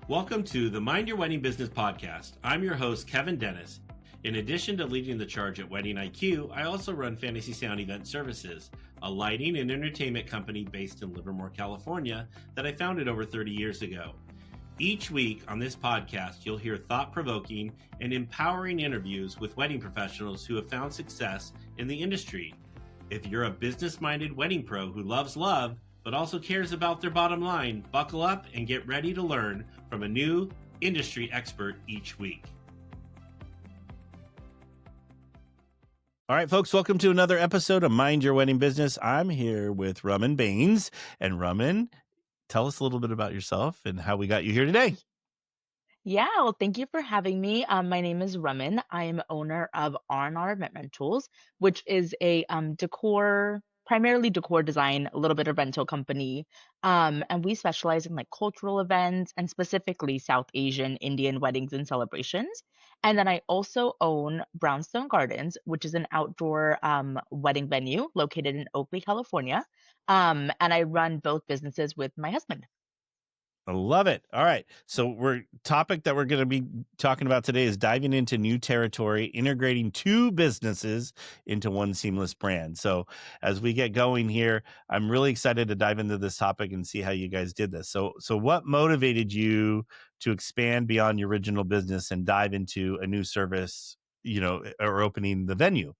Welcome to the Mind Your Wedding Business podcast. I'm your host, Kevin Dennis. In addition to leading the charge at Wedding IQ, I also run Fantasy Sound Event Services, a lighting and entertainment company based in Livermore, California, that I founded over 30 years ago. Each week on this podcast, you'll hear thought-provoking and empowering interviews with wedding professionals who have found success in the industry. If you're a business-minded wedding pro who loves love, but also cares about their bottom line, buckle up and get ready to learn from a new industry expert each week. All right, folks, welcome to another episode of Mind Your Wedding Business. I'm here with Raman Bains. And Raman, tell us a little bit about yourself and how we got you here today. Yeah, well, thank you for having me. My name is Raman. I am owner of R&R Event Rentals, which is a primarily decor design, a little bit of rental company. And we specialize in like cultural events and specifically South Asian Indian weddings and celebrations. And then I also own Brownstone Gardens, which is an outdoor wedding venue located in Oakley, California. And I run both businesses with my husband. I love it. All right. So topic that we're going to be talking about today is diving into new territory, integrating two businesses into one seamless brand. So as we get going here, I'm really excited to dive into this topic and see how you guys did this. So what motivated you to expand beyond your original business and dive into a new service, or opening the venue?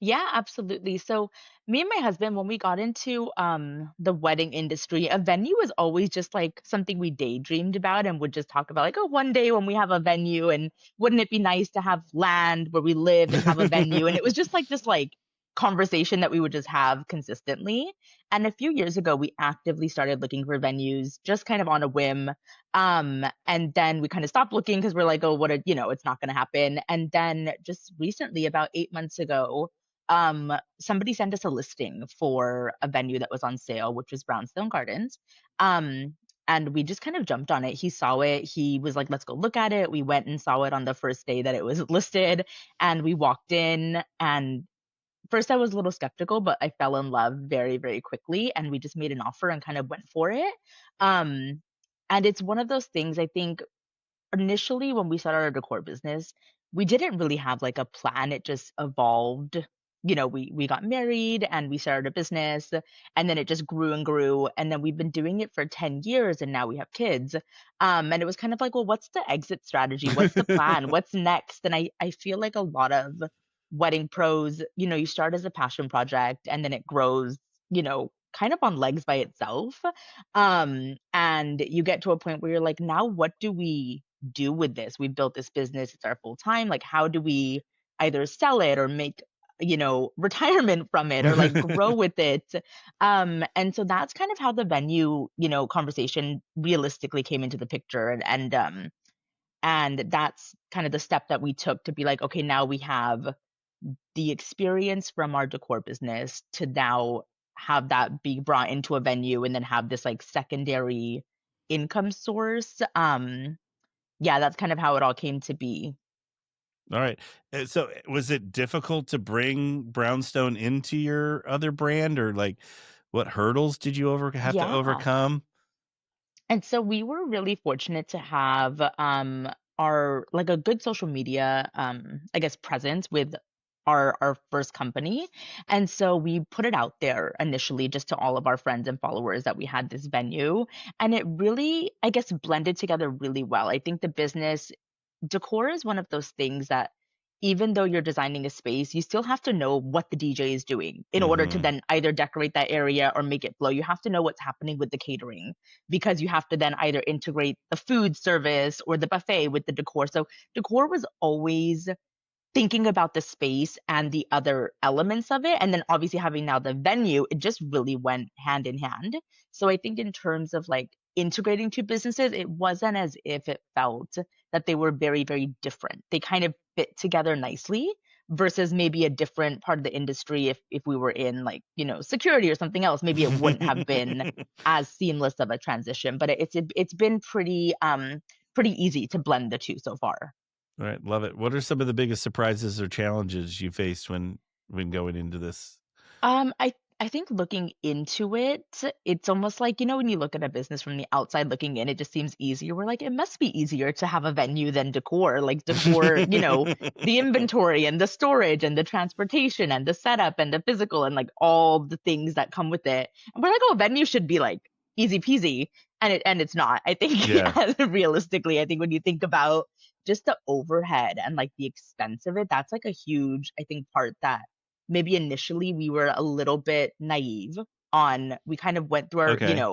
Yeah, absolutely. So me and my husband, when we got into the wedding industry, a venue was always just like something we daydreamed about and would just talk about like, oh, one day when we have a venue and wouldn't it be nice to have land where we live and have a venue? And it was just like this like conversation that we would just have consistently. And a few years ago, we actively started looking for venues just kind of on a whim. And then we kind of stopped looking because we're like, oh, it's not going to happen. And then just recently, about 8 months ago, somebody sent us a listing for a venue that was on sale, which was Brownstone Gardens. And we just kind of jumped on it. He saw it. He was like, let's go look at it. We went and saw it on the first day that it was listed. And we walked in, and first I was a little skeptical, but I fell in love very, very quickly. And we just made an offer and kind of went for it. And it's one of those things, I think, initially when we started our decor business, we didn't really have like a plan. It just evolved. We got married and we started a business, and then it just grew and grew. And then we've been doing it for 10 years and now we have kids. And it was kind of like, well, what's the exit strategy? What's the plan? What's next? And I feel like a lot of wedding pros, you start as a passion project and then it grows, kind of on legs by itself. And you get to a point where you're like, now what do we do with this? We built this business, it's our full time. Like, how do we either sell it or make, retirement from it or like grow with it? And so that's kind of how the venue, conversation realistically came into the picture. And that's kind of the step that we took to be like, okay, now we have the experience from our decor business to now have that be brought into a venue and then have this like secondary income source. Yeah, that's kind of how it all came to be. All right. So was it difficult to bring Brownstone into your other brand, or like what hurdles did you have to Yeah. overcome? And so we were really fortunate to have our like a good social media I guess presence with our first company. And so we put it out there initially just to all of our friends and followers that we had this venue, and it really, I guess, blended together really well. I think the business decor is one of those things that even though you're designing a space, you still have to know what the DJ is doing in order to Mm-hmm. then either decorate that area or make it flow. You have to know what's happening with the catering because you have to then either integrate the food service or the buffet with the decor. So decor was always thinking about the space and the other elements of it. And then obviously having now the venue, it just really went hand in hand. So I think in terms of like integrating two businesses, it wasn't as if it felt that they were very, very different. They kind of fit together nicely versus maybe a different part of the industry. If we were in like, security or something else, maybe it wouldn't have been as seamless of a transition, but it's been pretty easy to blend the two so far. All right. Love it. What are some of the biggest surprises or challenges you faced when going into this? I I think looking into it, it's almost like, when you look at a business from the outside looking in, it just seems easier. We're like, it must be easier to have a venue than decor. Like decor, the inventory and the storage and the transportation and the setup and the physical and like all the things that come with it. And we're like, oh, venue should be like easy peasy. And it's not. I think Yeah. realistically, I think when you think about just the overhead and like the expense of it, that's like a huge, I think, part that maybe initially we were a little bit naive on. We kind of went through our, Okay.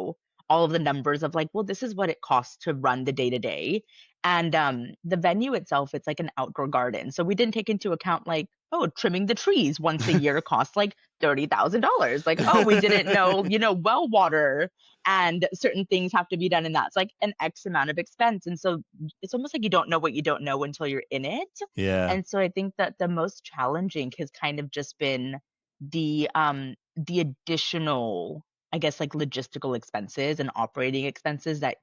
all of the numbers of like, well, this is what it costs to run the day to day. And the venue itself, it's like an outdoor garden. So we didn't take into account like, oh, trimming the trees once a year costs like $30,000. Like, oh, we didn't know, well water and certain things have to be done in that. It's like an X amount of expense. And so it's almost like you don't know what you don't know until you're in it. Yeah. And so I think that the most challenging has kind of just been the additional, I guess, like logistical expenses and operating expenses that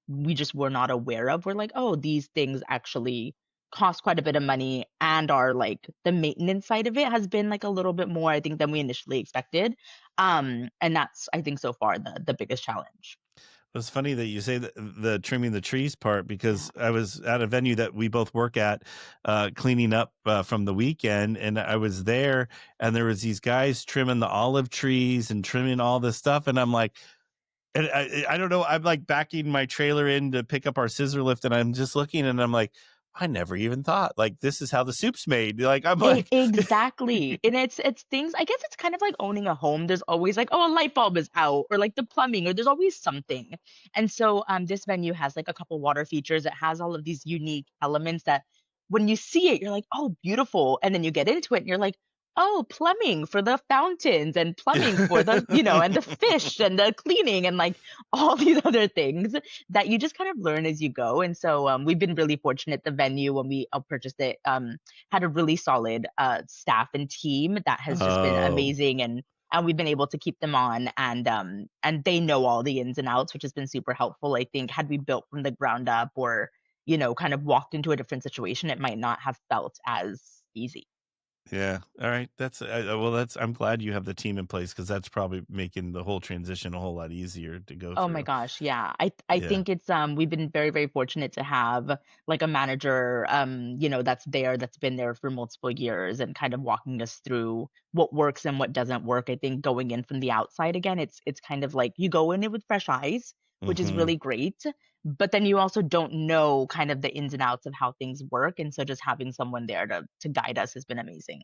we just were not aware of. We're like, oh, these things actually cost quite a bit of money and are like the maintenance side of it has been like a little bit more, I think, than we initially expected. And that's, I think, so far the biggest challenge. It's funny that you say the trimming the trees part Yeah. because I was at a venue that we both work at, cleaning up from the weekend, and I was there, and there was these guys trimming the olive trees and trimming all this stuff, and I'm like, and I don't know, I'm like backing my trailer in to pick up our scissor lift, and I'm just looking, and I'm like, I never even thought like this is how the soup's made. Like I'm like, Exactly. And it's things, I guess it's kind of like owning a home. There's always like, oh, a light bulb is out or like the plumbing or there's always something. And so this venue has like a couple water features. It has all of these unique elements that when you see it, you're like, oh, beautiful. And then you get into it and you're like, oh, plumbing for the fountains and plumbing for the, and the fish and the cleaning and like all these other things that you just kind of learn as you go. And so we've been really fortunate. The venue when we purchased it had a really solid staff and team that has just been oh amazing, and we've been able to keep them on, and they know all the ins and outs, which has been super helpful. I think had we built from the ground up or kind of walked into a different situation, it might not have felt as easy. yeah, all right, that's well, that's I'm glad you have the team in place because that's probably making the whole transition a whole lot easier to go Oh my through. gosh, yeah. I Yeah. think it's we've been very, very fortunate to have like a manager that's been there for multiple years and kind of walking us through what works and what doesn't work. I think going in from the outside again, it's kind of like you go in it with fresh eyes, which is Mhm. really great, but then you also don't know kind of the ins and outs of how things work, and so just having someone there to guide us has been amazing.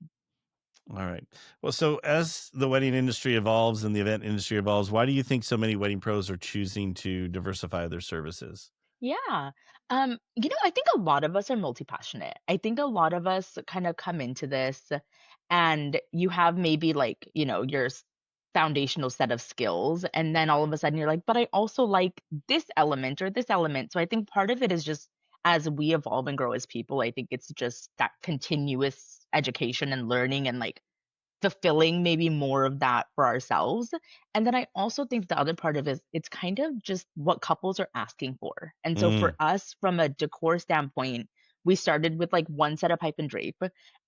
All right. Well, so as the wedding industry evolves and the event industry evolves, why do you think so many wedding pros are choosing to diversify their services? Yeah. I think a lot of us are multi-passionate. I think a lot of us kind of come into this and you have maybe like, your foundational set of skills. And then all of a sudden you're like, but I also like this element or this element. So I think part of it is just as we evolve and grow as people, I think it's just that continuous education and learning and like fulfilling maybe more of that for ourselves. And then I also think the other part of it is it's kind of just what couples are asking for. And so for Mm. us, from a decor standpoint, we started with like one set of pipe and drape.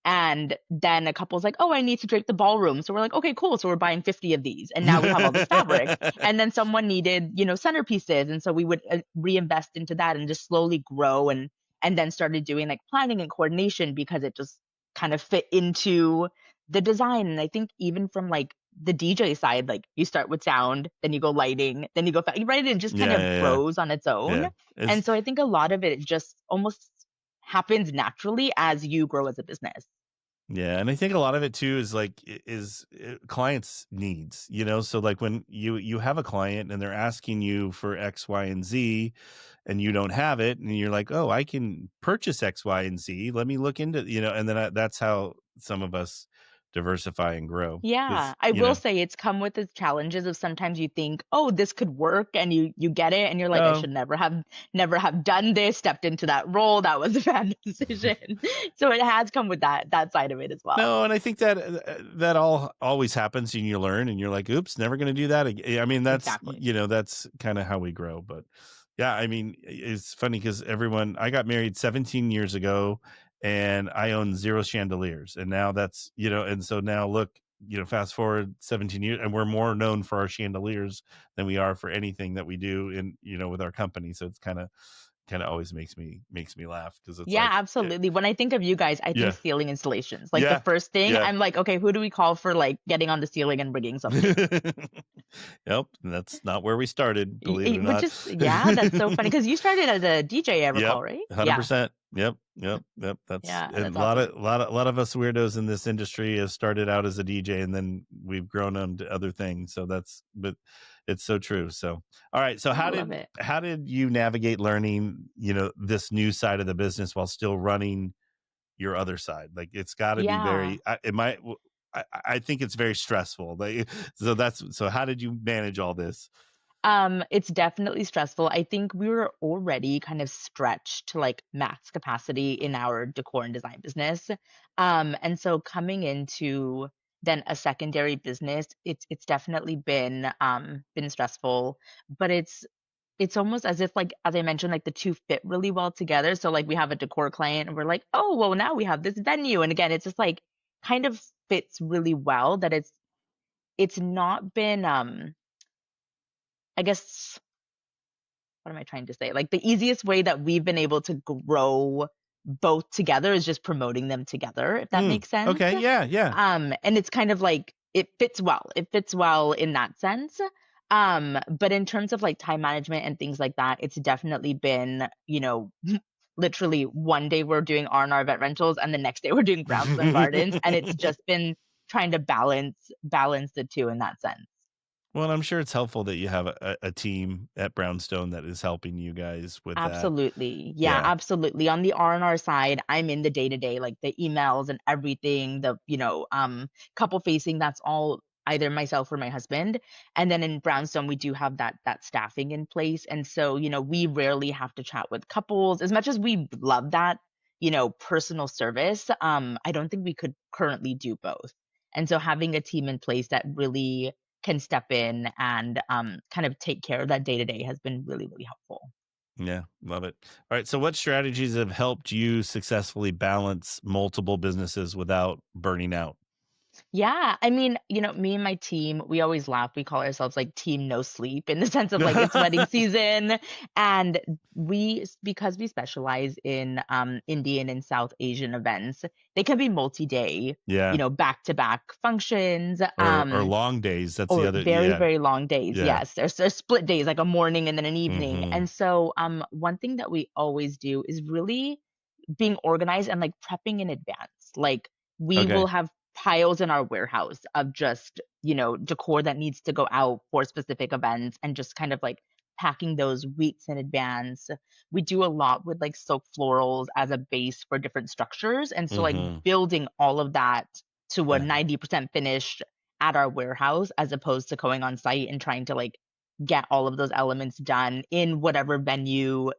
And then a couple's like, oh, I need to drape the ballroom. So we're like, okay, cool. So we're buying 50 of these. And now we have all this fabric. And then someone needed, centerpieces. And so we would reinvest into that and just slowly grow and then started doing like planning and coordination because it just kind of fit into the design. And I think even from like the DJ side, like you start with sound, then you go lighting, then you go right, it just kind Yeah, of yeah, yeah. grows on its own. Yeah. It's And so I think a lot of it just almost happens naturally as you grow as a business. yeah, and I think a lot of it too is like clients' needs, So like when you have a client and they're asking you for X, Y, and Z, and you don't have it, and you're like, oh, I can purchase X, Y, and Z. Let me look into, and then that's how some of us diversify and grow Yeah, because I will say it's come with its challenges of sometimes you think, "Oh, this could work," and you get it, and you're like, "I oh. should never have done this, stepped into that role. That was a bad decision." So it has come with that side of it as well. No, and I think that that all always happens, and you learn, and you're like, "Oops, never going to do that again." I mean, that's Exactly. that's kind of how we grow. But yeah, I mean, it's funny because I got married 17 years ago, and I own zero chandeliers, and now that's and so now look. fast forward 17 years, and we're more known for our chandeliers than we are for anything that we do in, with our company. So it's kind of always makes me laugh because it's Yeah, like, absolutely. When I think of you guys, I think yeah, ceiling installations. Like the yeah, first thing, yeah. I'm like, okay, who do we call for like getting on the ceiling and rigging something? Yep, and that's not where we started, believe it or Which not. is, yeah, that's so funny because you started as a DJ, I Yep, recall, right? Yeah, 100%. Yep, yep, yep. That's yeah, and that's a lot awesome. of a lot of us weirdos in this industry have started out as a DJ, and then we've grown on to other things. So but it's so true. So, all right. So Yeah, I love it. how did you navigate learning, this new side of the business while still running your other side? Like, it's got to be Yeah. very. It might. I think it's very stressful. Like, so. How did you manage all this? It's definitely stressful. I think we were already kind of stretched to like max capacity in our decor and design business. And so coming into then a secondary business, it's definitely been stressful, but it's almost as if like as I mentioned, like the two fit really well together. So like we have a decor client and we're like, oh well now we have this venue. And again, it's just like kind of fits really well that it's not been I guess what am I trying to say? Like the easiest way that we've been able to grow both together is just promoting them together, if that makes sense. Okay. Yeah. Yeah. And it's kind of like it fits well. It fits well in that sense. But in terms of like time management and things like that, it's definitely been, literally one day we're doing R&R event rentals and the next day we're doing Brownstone Gardens. And it's just been trying to balance the two in that sense. Well, I'm sure it's helpful that you have a team at Brownstone that is helping you guys with that. Absolutely. Yeah, Yeah. absolutely. On the R&R side, I'm in the day-to-day, like the emails and everything, the, couple facing, that's all either myself or my husband. And then in Brownstone, we do have that staffing in place. And so, we rarely have to chat with couples. As much as we love that, personal service, I don't think we could currently do both. And so having a team in place that really can step in and kind of take care of that day to day has been really, really helpful. Yeah. Love it. All right. So, what strategies have helped you successfully balance multiple businesses without burning out? Yeah, I mean, me and my team, we always laugh. We call ourselves like team no sleep in the sense of like it's wedding season and because we specialize in Indian and South Asian events, they can be multi-day, Yeah. back to back functions. Or long days. That's the Or other. very, Yeah. very long days, Yeah. yes. There's split days, like a morning and then an evening. Hmm. And so, one thing that we always do is really being organized and like prepping in advance. Like we will Okay. have piles in our warehouse of just, decor that needs to go out for specific events and just kind of like packing those weeks in advance. We do a lot with like silk florals as a base for different structures. And so like Hmm. building all of that to a Yeah. 90% finished at our warehouse as opposed to going on site and trying to like get all of those elements done in whatever venue,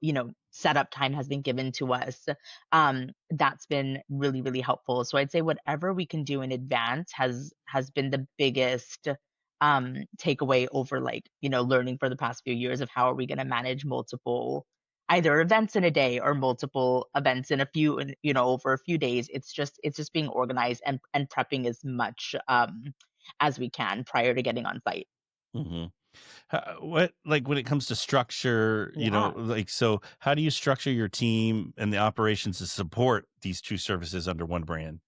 setup time has been given to us. That's been really, really helpful. So I'd say whatever we can do in advance has been the biggest takeaway over like, learning for the past few years of how are we going to manage multiple either events in a day or multiple events in a few over a few days. It's just being organized and prepping as much as we can prior to getting on site. Hmm. What, like, when it comes to structure, Yeah. like, so how do you structure your team and the operations to support these two services under one brand?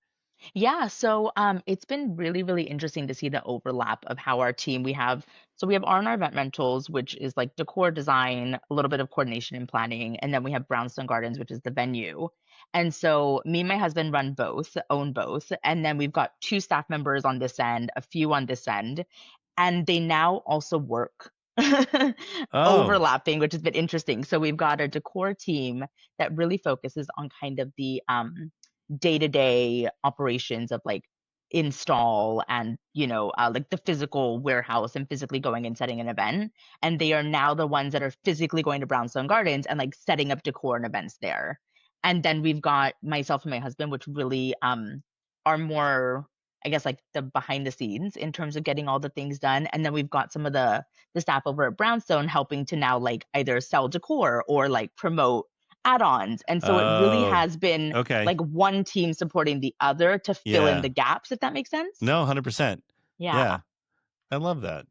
Yeah, so it's been really, really interesting to see the overlap of how our team we have R&R Event Rentals, which is like decor design, a little bit of coordination and planning, and then we have Brownstone Gardens, which is the venue. And so me and my husband own both, and then we've got two staff members on this end, a few on this end, and they now also work Oh. overlapping, which has been interesting. So we've got a decor team that really focuses on kind of the day-to-day operations of like install and like the physical warehouse and physically going and setting an event, and they are now the ones that are physically going to Brownstone Gardens and like setting up decor and events there. And then we've got myself and my husband, which really are more, I guess, like the behind the scenes in terms of getting all the things done. And then we've got some of the staff over at Brownstone helping to now like either sell decor or like promote add-ons. And so it really Oh, has been okay. like one team supporting the other to fill in Yeah. the gaps, if that makes sense. No, 100%. Yeah. Yeah. I love that.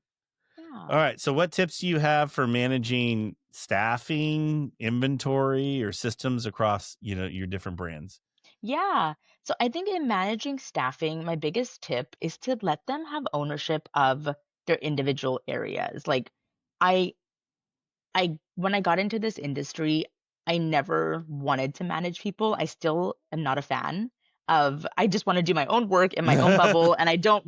All Yeah. right. So what tips do you have for managing staffing, inventory, or systems across, your different brands? Yeah. So I think in managing staffing, my biggest tip is to let them have ownership of their individual areas. Like I when I got into this industry, I never wanted to manage people. I still am not a fan of I just want to do my own work in my own bubble, and I don't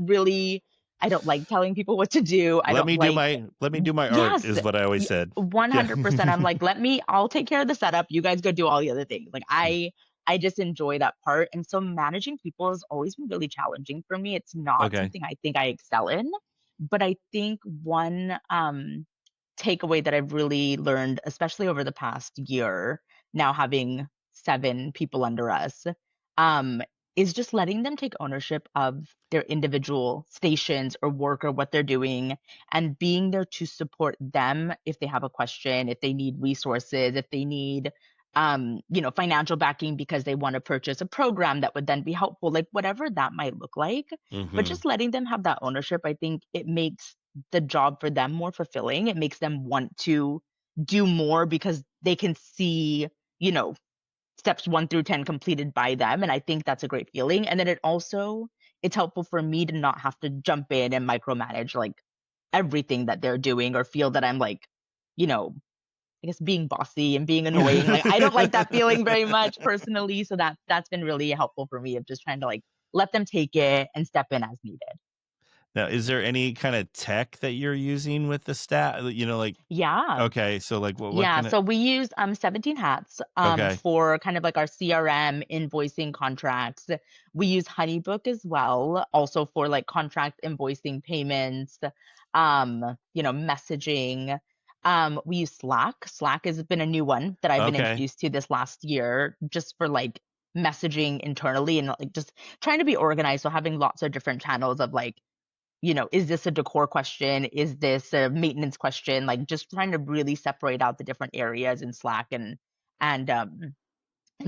like telling people what to do. I Let don't me do like my art yes, is what I always said. Yeah. 100%. I'm like, I'll take care of the setup. You guys go do all the other things. Like I just enjoy that part. And so managing people has always been really challenging for me. It's not Okay. something I think I excel in, but I think one takeaway that I've really learned, especially over the past year, now having 7 people under us, um, is just letting them take ownership of their individual stations or work or what they're doing, and being there to support them if they have a question, if they need resources, if they need financial backing because they want to purchase a program that would then be helpful, like whatever that might look like. But Hmm. just letting them have that ownership, I think it makes the job for them more fulfilling. It makes them want to do more because they can see, you know, steps 1 through 10 completed by them. And I think that's a great feeling. And then it's helpful for me to not have to jump in and micromanage like everything that they're doing or feel that I'm like, you know, I guess being bossy and being annoying. Like I don't like that feeling very much personally. So that's been really helpful for me of just trying to like let them take it and step in as needed. Now, is there any kind of tech that you're using with the stat? Like, Yeah. okay, so like, what Yeah, kind of? so we use 17 hats Okay, for kind of like our CRM invoicing contracts. We use HoneyBook as well, also for like contract invoicing payments, messaging. We use Slack. Slack has been a new one that I've been okay, introduced to this last year just for like messaging internally and like just trying to be organized. So having lots of different channels of like is this a decor question? Is this a maintenance question? Like just trying to really separate out the different areas in Slack and and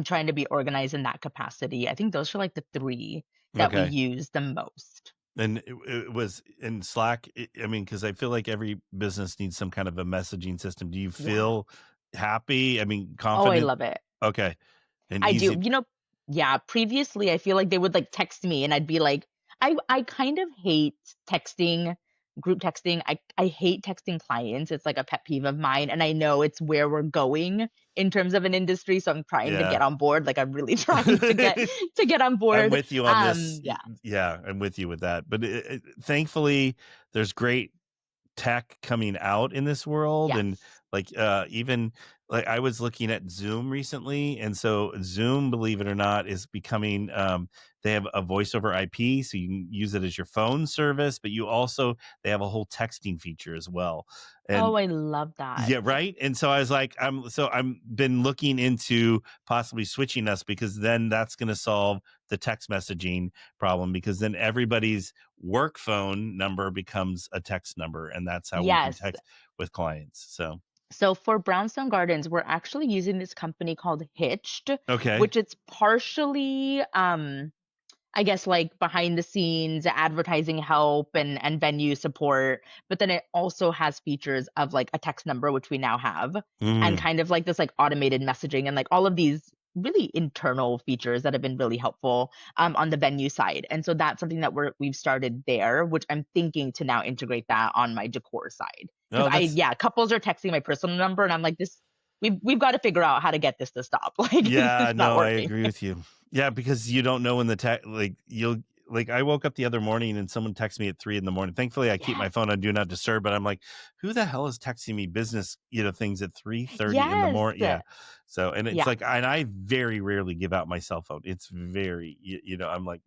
trying to be organized in that capacity. I think those are like the three that we okay. use the most. And it was in Slack. I mean, because I feel like every business needs some kind of a messaging system. Do you Yeah. feel happy? I mean, Oh, I confident? love it. Okay, and I do. easy. Yeah, previously I feel like they would like text me and I'd be like, I kind of hate texting, group texting. I hate texting clients. It's like a pet peeve of mine. And I know it's where we're going in terms of an industry. So I'm trying to Yeah. get on board. Like I'm really trying to get on I'm board. with you on this. Yeah. Yeah, I'm with you with that. But thankfully, there's great tech coming out in this world, Yes. and like even like I was looking at Zoom recently, and so Zoom, believe it or not, is becoming they have a voice over IP, so you can use it as your phone service, but they have a whole texting feature as well. And Oh, I love that. yeah, right. And so I was like, I'm been looking into possibly switching us, because then that's going to solve the text messaging problem, because then everybody's work phone number becomes a text number, and that's how we can Yes. text with clients. So So for Brownstone Gardens, we're actually using this company called Hitched, okay, which it's partially I guess like behind the scenes advertising help and venue support, but then it also has features of like a text number which we now have, and mm, kind of like this like automated messaging and like all of these really internal features that have been really helpful on the venue side. And so that's something that we've started there, which I'm thinking to now integrate that on my decor side. Because no, that's couples are texting my personal number and I'm like, this we've got to figure out how to get this to stop. Like yeah, it's not no, I working. agree with you. Yeah, because you don't know when the tech, like you'll like I woke up the other morning and someone texted me at 3 a.m. Thankfully, I keep my Yes. phone on do not disturb, but I'm like, who the hell is texting me business, things at 3:30 in the Yes. morning? Yeah. So, and it's Yeah. like, and I very rarely give out my cell phone. It's very, I'm like,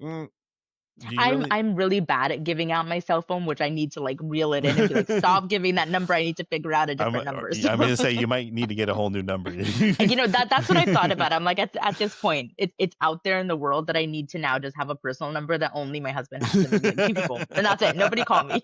Do you really? I'm really bad at giving out my cell phone, which I need to like reel it in and be like, stop giving that number. I need to figure out a different number. So I'm going to say you might need to get a whole new number. that's what I thought about. I'm like, at this point, it's out there in the world that I need to now just have a personal number that only my husband has, and maybe like two people, and that's it. Nobody call me.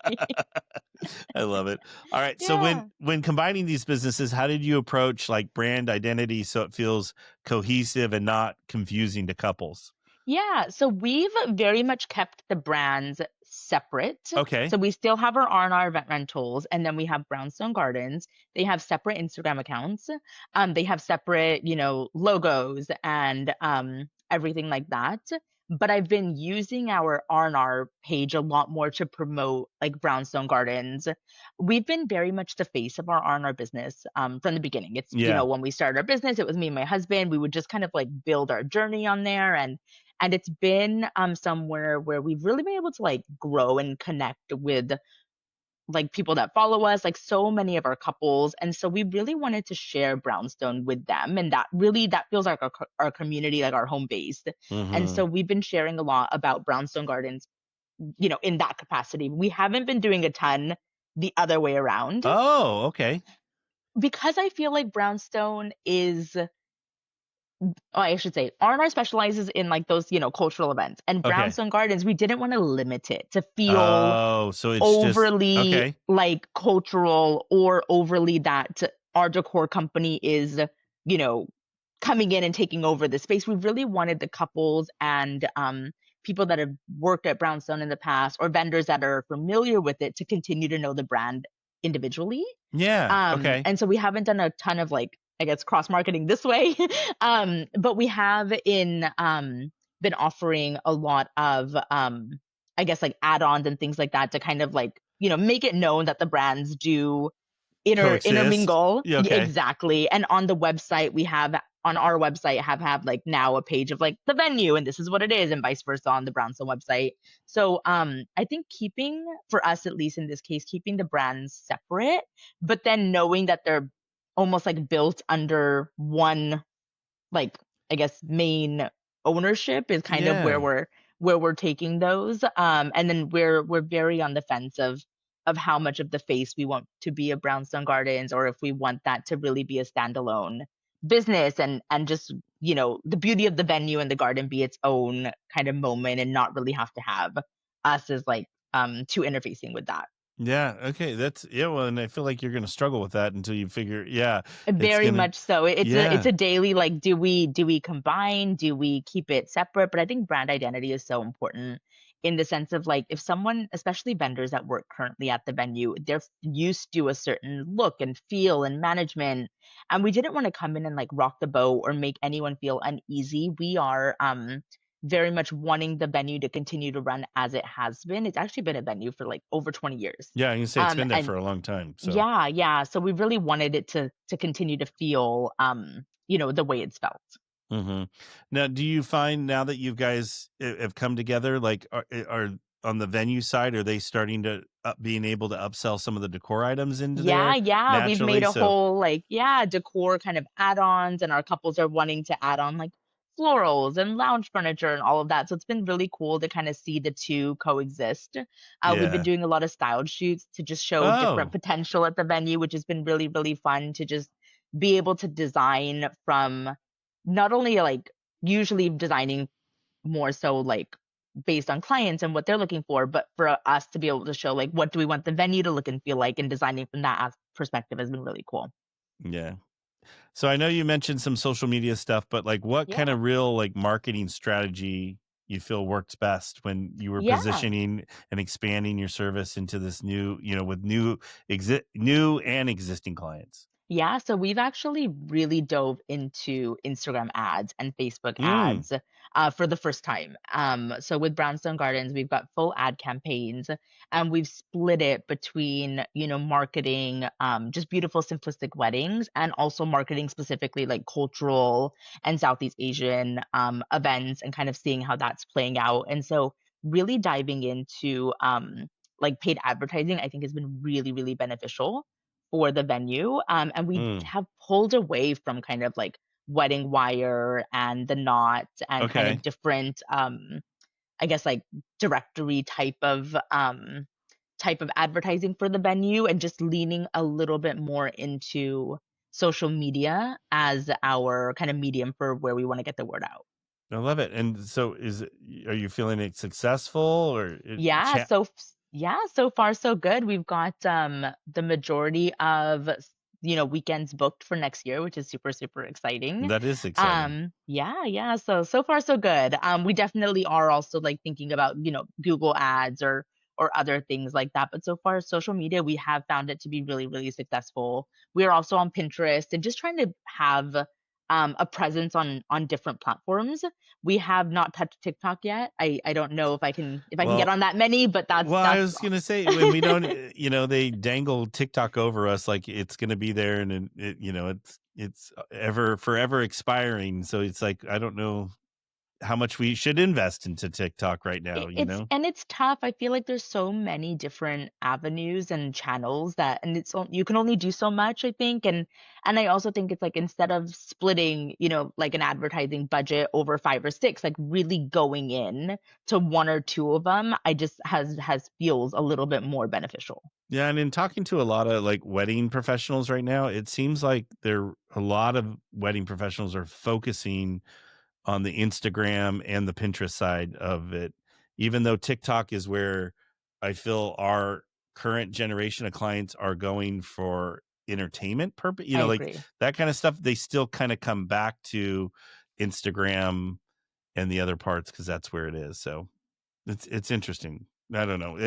I love it. All right. So Yeah. when combining these businesses, how did you approach like brand identity so it feels cohesive and not confusing to couples? Yeah, so we've very much kept the brands separate. Okay. So we still have our R&R event rentals, and then we have Brownstone Gardens. They have separate Instagram accounts. They have separate, logos and everything like that. But I've been using our R&R page a lot more to promote like Brownstone Gardens. We've been very much the face of our R&R business from the beginning. It's, Yeah. when we started our business, it was me and my husband. We would just kind of like build our journey on there, and it's been somewhere where we've really been able to like grow and connect with like people that follow us, like so many of our couples. And so we really wanted to share Brownstone with them, and that feels like our community, like our home base. And Mm-hmm. so we've been sharing a lot about Brownstone Gardens, in that capacity. We haven't been doing a ton the other way around, Oh, okay. because I feel like Brownstone is, I should say, R&R specializes in like those, cultural events. And Okay. Brownstone Gardens, we didn't want to limit it to feel Oh, so it's just overly okay. like cultural, or overly that our decor company is, you know, coming in and taking over the space. We really wanted the couples and people that have worked at Brownstone in the past, or vendors that are familiar with it, to continue to know the brand individually. Yeah. Okay. And so we haven't done a ton of like, I guess, cross marketing this way. But we have been offering a lot of I guess like add-ons and things like that to kind of like, make it known that the brands do Coexist. intermingle. Yeah, Yeah, okay. exactly. And on the website, on our website have like now a page of like the venue, and this is what it is, and vice versa on the Brownstone website. So I think, keeping, for us at least in this case, keeping the brands separate, but then knowing that they're almost like built under one, like, I guess, main ownership, is kind of Yeah. where we're taking those. And then we're very on the fence of how much of the face we want to be of Brownstone Gardens, or if we want that to really be a standalone business, and just, the beauty of the venue and the garden be its own kind of moment, and not really have to have us as like too interfacing with that. Yeah. Okay. Well, and I feel like you're gonna struggle with that until you figure, yeah, it's Very gonna much so. It's yeah. a daily, like, do we combine? Do we keep it separate? But I think brand identity is so important, in the sense of like, if someone, especially vendors that work currently at the venue, they're used to a certain look and feel and management, and we didn't want to come in and like rock the boat or make anyone feel uneasy. We are very much wanting the venue to continue to run as it has been. It's actually been a venue for like over 20 years. Yeah, I can say it's been there And for a long time. So yeah, yeah. So we really wanted it to continue to feel, the way it's felt. hmm. Now, do you find now that you guys have come together, like are on the venue side, are they starting to being able to upsell some of the decor items into Yeah, there yeah. We've made naturally? a So whole like, yeah, decor kind of add-ons, and our couples are wanting to add on like florals and lounge furniture and all of that. So it's been really cool to kind of see the two coexist. We've been yeah. doing a lot of styled shoots to just show different Oh, potential at the venue, which has been really, really fun to just be able to design from, not only like, usually designing more so like based on clients and what they're looking for, but for us to be able to show like, what do we want the venue to look and feel like, and designing from that perspective has been really cool. yeah. So I know you mentioned some social media stuff, but like what kind Yeah. of real like marketing strategy you feel works best when you were Yeah. positioning and expanding your service into this new, with new and existing clients? Yeah, so we've actually really dove into Instagram ads and Facebook Mm, ads for the first time. So with Brownstone Gardens, we've got full ad campaigns, and we've split it between, marketing just beautiful, simplistic weddings, and also marketing specifically like cultural and Southeast Asian events, and kind of seeing how that's playing out. And so really diving into like paid advertising, I think, has been really, really beneficial for the venue. And we mm. have pulled away from kind of like Wedding Wire and The Knot, and kind Okay. of different I guess like directory type of advertising for the venue, and just leaning a little bit more into social media as our kind of medium for where we want to get the word out. I love it. And so are you feeling it successful or Yeah, so far so good. We've got the majority of weekends booked for next year, which is super super exciting. that is exciting. Yeah, so far so good. We definitely are also like thinking about, Google ads or other things like that, but so far social media we have found it to be really really successful. We are also on Pinterest and just trying to have a presence on different platforms. We have not touched TikTok yet. I don't know if I can get Well, on that many, but I that's was gonna say when we don't, they dangle TikTok over us like it's gonna be there, and it's ever forever expiring. So it's like I don't know how much we should invest into TikTok right now. it's tough. I feel like there's so many different avenues and channels that, and you can only do so much, I think. And I also think it's like, instead of splitting, like an advertising budget over five or six, like really going in to one or two of them, I just has feels a little bit more beneficial. Yeah, and in talking to a lot of like wedding professionals right now, it seems like a lot of wedding professionals are focusing on the Instagram and the Pinterest side of it, even though TikTok is where I feel our current generation of clients are going for entertainment purpose, I like agree. that kind of stuff. They still kind of come back to Instagram and the other parts because that's where it is. So it's interesting. I don't know.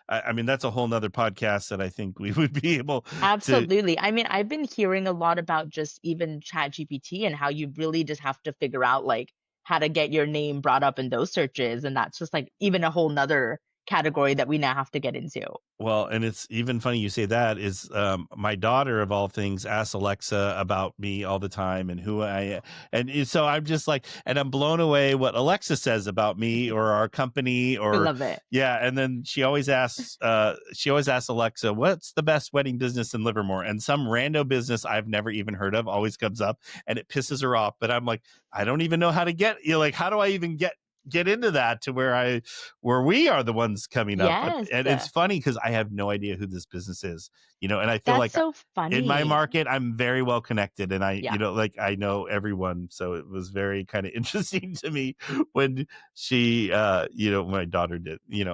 I mean, that's a whole nother podcast that I think we would be able to. Absolutely. I mean, I've been hearing a lot about just even ChatGPT and how you really just have to figure out like how to get your name brought up in those searches. And that's just like even a whole nother category that we now have to get into. Well, and it's even funny you say that is my daughter of all things asks Alexa about me all the time and who I am. So I'm just like, and I'm blown away what Alexa says about me or our company I or love it. yeah. And then she always asks Alexa, what's the best wedding business in Livermore? And some rando business I've never even heard of always comes up and it pisses her off. But I'm like, I don't even know how to get like, how do I even get into that to where we are the ones coming up. Yes. And it's funny because I have no idea who this business is, and I feel That's like so in my funny. market, I'm very well connected and Yeah. like I know everyone. So it was very kind of interesting to me when she, my daughter did, you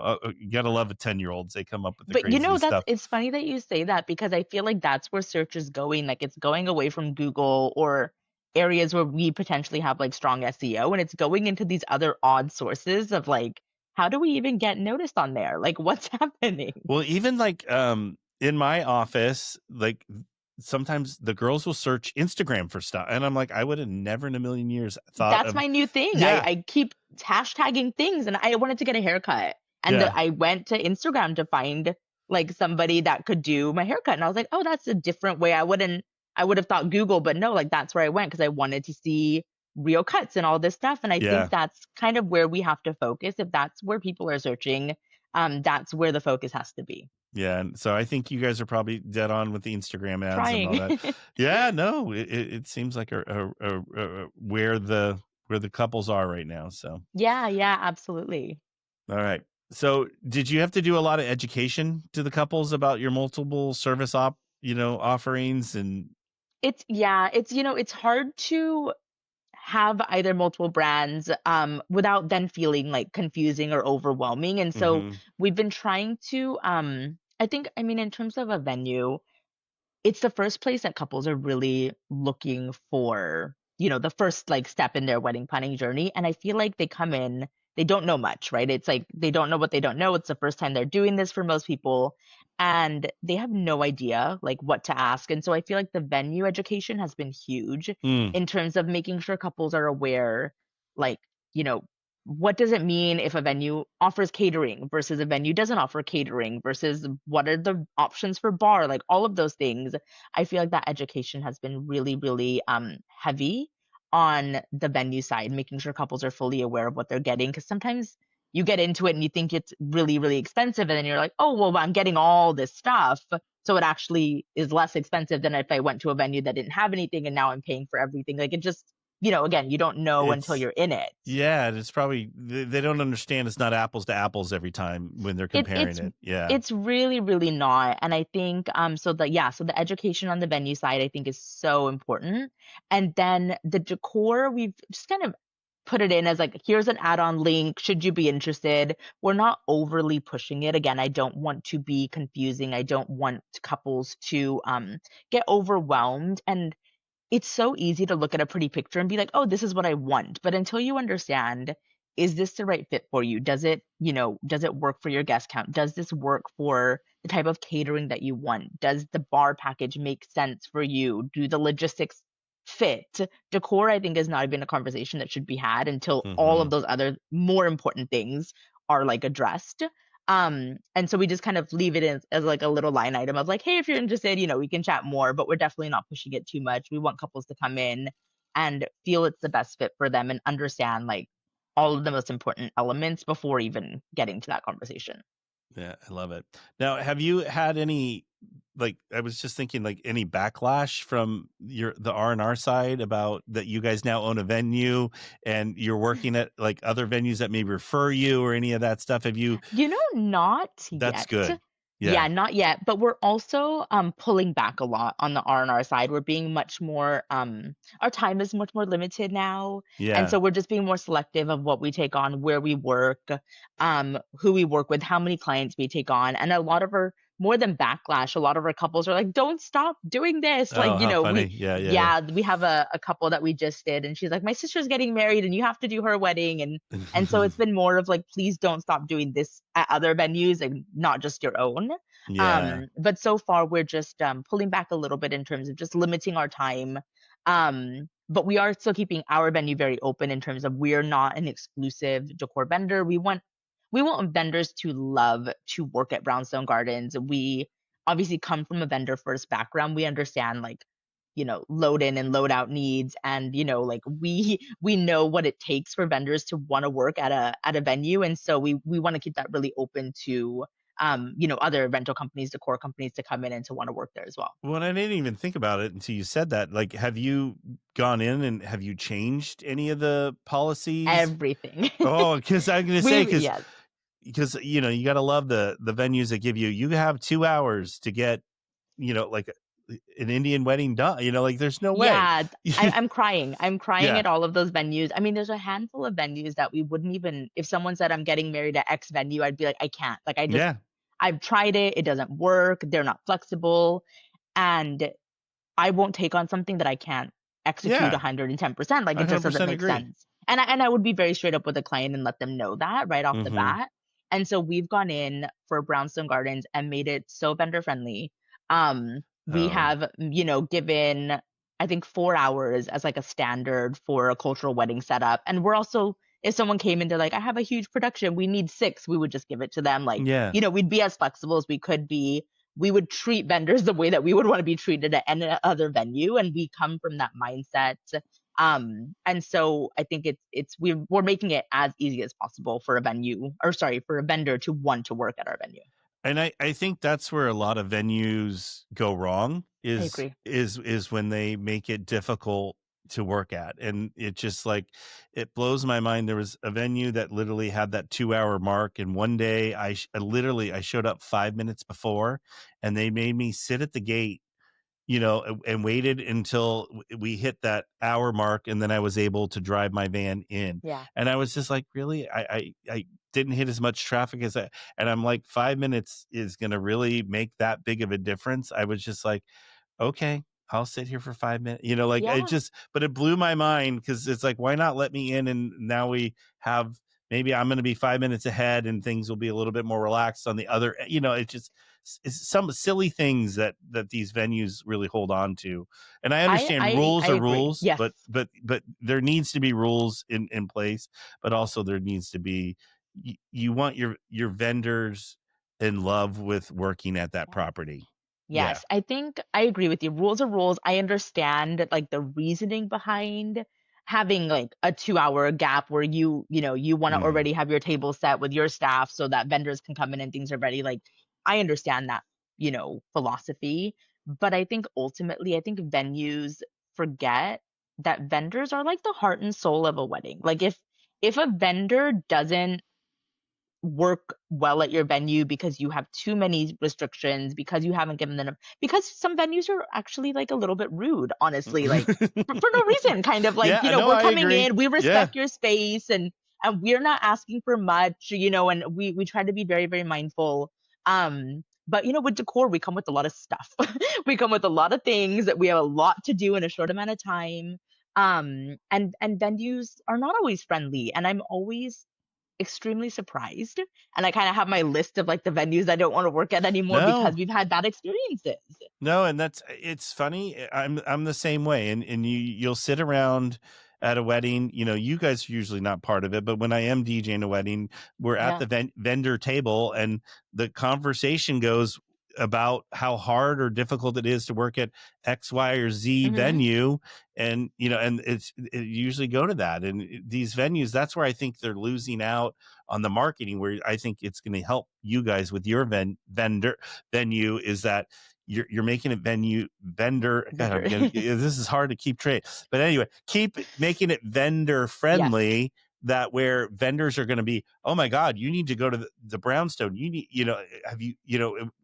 gotta love a 10-year-olds. They come up with the But craziest stuff. it's funny that you say that, because I feel like that's where search is going. Like it's going away from Google or areas where we potentially have like strong SEO, and it's going into these other odd sources of like, how do we even get noticed on there? Like what's happening? Well, even like in my office, like sometimes the girls will search Instagram for stuff. And I'm like, I would have never in a million years thought That's of my new thing. yeah, I keep hashtagging things, and I wanted to get a haircut. And yeah. I went to Instagram to find like somebody that could do my haircut. And I was like, oh, that's a different way. I would have thought Google, but no, like that's where I went because I wanted to see real cuts and all this stuff. And I Yeah. think that's kind of where we have to focus. If that's where people are searching, that's where the focus has to be. Yeah, and so I think you guys are probably dead on with the Instagram ads and all Trying. that. Yeah, no, it seems like where the couples are right now. So, Yeah, absolutely. all right. So, did you have to do a lot of education to the couples about your multiple service offerings and? It's hard to have either multiple brands without then feeling like confusing or overwhelming. And so Mhm. we've been trying to I mean, in terms of a venue, it's the first place that couples are really looking for, the first like step in their wedding planning journey. And I feel like they come in, they don't know much, right? It's like they don't know what they don't know. It's the first time they're doing this for most people. And they have no idea like what to ask. And so I feel like the venue education has been huge Mm. in terms of making sure couples are aware, like, you know, what does it mean if a venue offers catering versus a venue doesn't offer catering, versus what are the options for bar, like all of those things. I feel like that education has been really really heavy on the venue side, making sure couples are fully aware of what they're getting, because sometimes you get into it and you think it's really really expensive, and then you're like, oh well, I'm getting all this stuff, so it actually is less expensive than if I went to a venue that didn't have anything and now I'm paying for everything. Like again, you don't know until It's you're in it. yeah, and it's probably they don't understand it's not apples to apples every time when they're It comparing it's it. Yeah. it's really, really not. And I think so the education on the venue side I think is so important. And then the decor, we've just kind of put it in as like, here's an add-on link, should you be interested. We're not overly pushing it. Again, I don't want to be confusing. I don't want couples to get overwhelmed. And it's so easy to look at a pretty picture and be like, oh, this is what I want. But until you understand, is this the right fit for you? Does it work for your guest count? Does this work for the type of catering that you want? Does the bar package make sense for you? Do the logistics fit? Decor, I think, is not even a conversation that should be had until all Hmm. of those other more important things are like addressed. And so we just kind of leave it as like a little line item of like, hey, if you're interested, we can chat more, but we're definitely not pushing it too much. We want couples to come in and feel it's the best fit for them and understand like all of the most important elements before even getting to that conversation. Yeah, I love it. Now, have you had any like I was just thinking like any backlash from the R&R side about that you guys now own a venue and you're working at like other venues that may refer you or any of that stuff? Have you Not That's yet. good. Yeah, Yeah. not yet, but we're also pulling back a lot on the R&R side. We're being much more our time is much more limited now. And Yeah. so we're just being more selective of what we take on, where we work, who we work with, how many clients we take on. And a lot of our more than backlash, a lot of our couples are like, don't stop doing this. Like, Oh, how funny. Yeah, yeah, yeah, we have a couple that we just did and she's like, my sister's getting married and you have to do her wedding. And so yeah. it's been more of like, please don't stop doing this at other venues and not just your own. Yeah. But so far we're just pulling back a little bit in terms of just limiting our time. But we are still keeping our venue very open in terms of we're not an exclusive decor vendor. We want vendors to love to work at Brownstone Gardens. We obviously come from a vendor first background. We understand like load in and load out needs, and like we know what it takes for vendors to want to work at a venue, and so we want to keep that really open to other rental companies, decor companies to come in and to want to work there as well. Well, I didn't even think about it until you said that. Like, have you gone in and have you changed any of the policies? Everything. Oh, because I'm gonna say we Yes. because you got to love the venues that give you have 2 hours to get like an Indian wedding done. Like there's no way. Yeah, I'm crying. I'm crying Yeah, at all of those venues. I mean, there's a handful of venues that we wouldn't even, if someone said I'm getting married at X venue, I'd be like, I can't. Like, yeah, I've tried it. It doesn't work. They're not flexible. And I won't take on something that I can't execute yeah. 110%. Like, I it just doesn't 100% make agree. sense. And I would be very straight up with the client and let them know that right off the Mm-hmm. bat. And so we've gone in for Brownstone Gardens and made it so vendor friendly. We Oh, have, given, I think, 4 hours as like a standard for a cultural wedding setup. And we're also, if someone came in, they're like, I have a huge production, we need 6, we would just give it to them. Like, yeah. we'd be as flexible as we could be. We would treat vendors the way that we would want to be treated at any other venue. And we come from that mindset. And so I think we're making it as easy as possible for for a vendor to want to work at our venue. And I think that's where a lot of venues go wrong I is agree. is when they make it difficult to work at. And it just like it blows my mind. There was a venue that literally had that 2 hour mark. And one day I showed up 5 minutes before and they made me sit at the gate and waited until we hit that hour mark, and then I was able to drive my van in. Yeah. And I was just like, really, I didn't hit as much traffic as and I'm like, 5 minutes is going to really make that big of a difference. I was just like, okay, I'll sit here for 5 minutes, like Yeah. but it blew my mind because it's like, why not let me in? And now we have, maybe I'm going to be 5 minutes ahead and things will be a little bit more relaxed on the other, it's some silly things that these venues really hold on to. And I I understand I rules I are agree. rules, Yes. but there needs to be rules in place, but also there needs to be, you want your vendors in love with working at that property. Yeah. Yes, I think I agree with you. Rules are rules. I understand like the reasoning behind having like a 2-hour gap where you want to Mhm. already have your table set with your staff so that vendors can come in and things are ready. Like I understand that, philosophy, but I think ultimately I think venues forget that vendors are like the heart and soul of a wedding. Like if a vendor doesn't work well at your venue because you have too many restrictions, because you haven't given them enough, because some venues are actually like a little bit rude, honestly, like for no reason, kind of like, Yeah, no, we're I coming agree. in, we Yeah. respect your space, and we're not asking for much, and we try to be very, very mindful. But with decor, we come with a lot of stuff. We come with a lot of things that we have a lot to do in a short amount of time. And venues are not always friendly, and I'm always extremely surprised. And I kind of have my list of like the venues I don't want to work at anymore because No, we've had bad experiences. no, and it's funny. I'm the same way, and you'll sit around at a wedding. You guys are usually not part of it, but when I am DJing a wedding, we're at Yeah. the vendor table, and the conversation goes about how hard or difficult it is to work at X, Y, or Z Hmm. venue, and and it usually go to that. And these venues, that's where I think they're losing out on the marketing. Where I think it's going to help you guys with your venue is that you're making it vendor. God, I'm Vendor. this is hard to keep track. But anyway, keep making it vendor Yes, friendly. That where vendors are going to be, oh my God, you need to go to the Brownstone. You need, have you,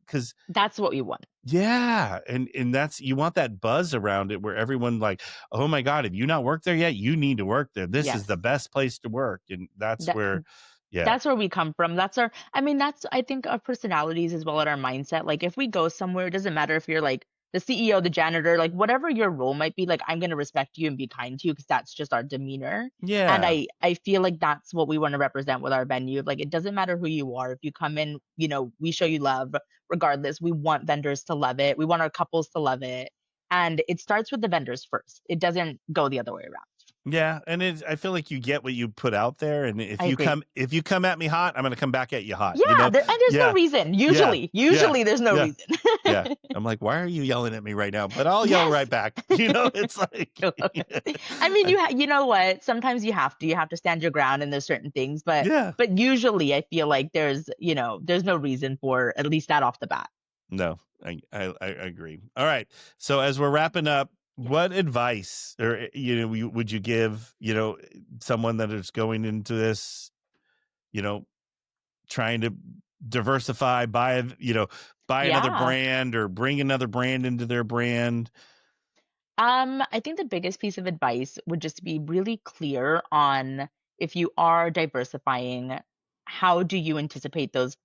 because that's what we want. yeah, and that's, you want that buzz around it where everyone like, oh my God, have you not worked there yet? You need to work there. This is Yes. the best place to work, and that's That where, yeah, that's where we come from. That's I think our personalities as well as our mindset. Like if we go somewhere, it doesn't matter if you're like the CEO, the janitor, like whatever your role might be, like I'm going to respect you and be kind to you because that's just our demeanor. And yeah. I feel like that's what we want to represent with our venue. Like it doesn't matter who you are. If you come in, we show you love regardless. We want vendors to love it. We want our couples to love it. And it starts with the vendors first. It doesn't go the other way around. Yeah, and I feel like you get what you put out there, and I agree. if you come at me hot, I'm going to come back at you hot. Yeah, and there's no Yeah, reason. yeah, Usually there's no yeah, reason. yeah. I'm like, why are you yelling at me right now? But I'll yell Yes. right back. It's like, I mean, you know what? Sometimes you have to stand your ground, and there's certain things, but yeah. usually I feel like there's no reason for at least that off the bat. No, I agree. All right, so as we're wrapping up, what advice or would you give someone that is going into this, trying to diversify, buy another Yeah. brand or bring another brand into their brand? I think the biggest piece of advice would just be really clear on if you are diversifying, how do you anticipate those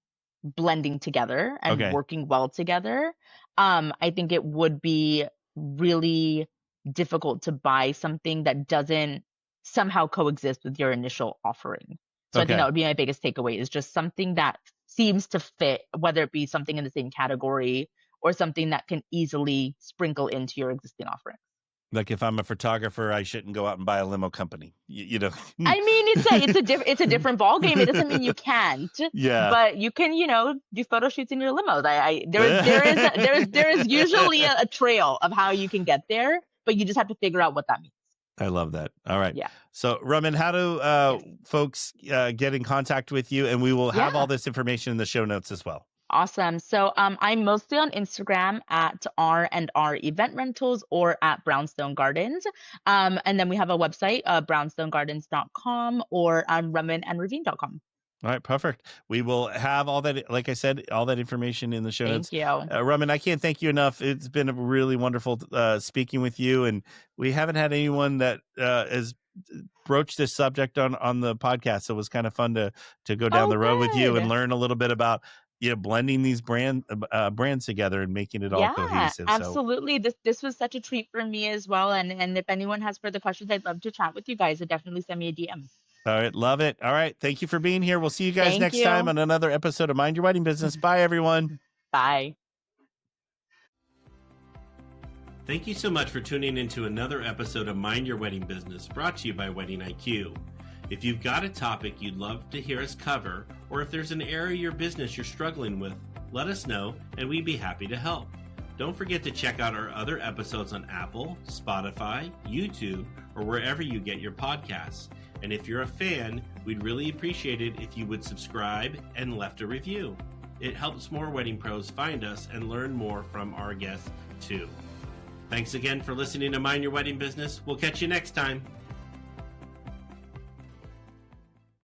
blending together and Okay. working well together? I think it would be really difficult to buy something that doesn't somehow coexist with your initial offering. So I think that Okay. would be my biggest takeaway is just something that seems to fit, whether it be something in the same category or something that can easily sprinkle into your existing offering. Like if I'm a photographer, I shouldn't go out and buy a limo company. I mean, it's a different ball game. It doesn't mean you can't, Yeah. but you can, do photo shoots in your limos. There is usually a trail of how you can get there, but you just have to figure out what that means. I love that. All right. Yeah. So, Raman, how do Yes. folks get in contact with you? And we will have Yeah. all this information in the show notes as well. Awesome. So I'm mostly on Instagram at R&R Event Rentals or at Brownstone Gardens. And then we have a website, brownstonegardens.com or ramanandravine.com. All right, perfect. We will have all that, like I said, all that information in the show notes. Thank you. Raman, I can't thank you enough. It's been a really wonderful speaking with you, and we haven't had anyone that has broached this subject on the podcast, so it was kind of fun to go down the road with you and Good. learn a little bit about blending these brands together and making it all cohesive. Absolutely. This was such a treat for me as well. And if anyone has further questions, I'd love to chat with you guys. So definitely send me a DM. All right, love it. All right, thank you for being here. We'll see you guys Thank next you. time on another episode of Mind Your Wedding Business. Bye, everyone. Bye. Thank you so much for tuning into another episode of Mind Your Wedding Business, brought to you by Wedding IQ. If you've got a topic you'd love to hear us cover, or if there's an area of your business you're struggling with, let us know and we'd be happy to help. Don't forget to check out our other episodes on Apple, Spotify, YouTube, or wherever you get your podcasts. And if you're a fan, we'd really appreciate it if you would subscribe and left a review. It helps more wedding pros find us and learn more from our guests too. Thanks again for listening to Mind Your Wedding Business. We'll catch you next time.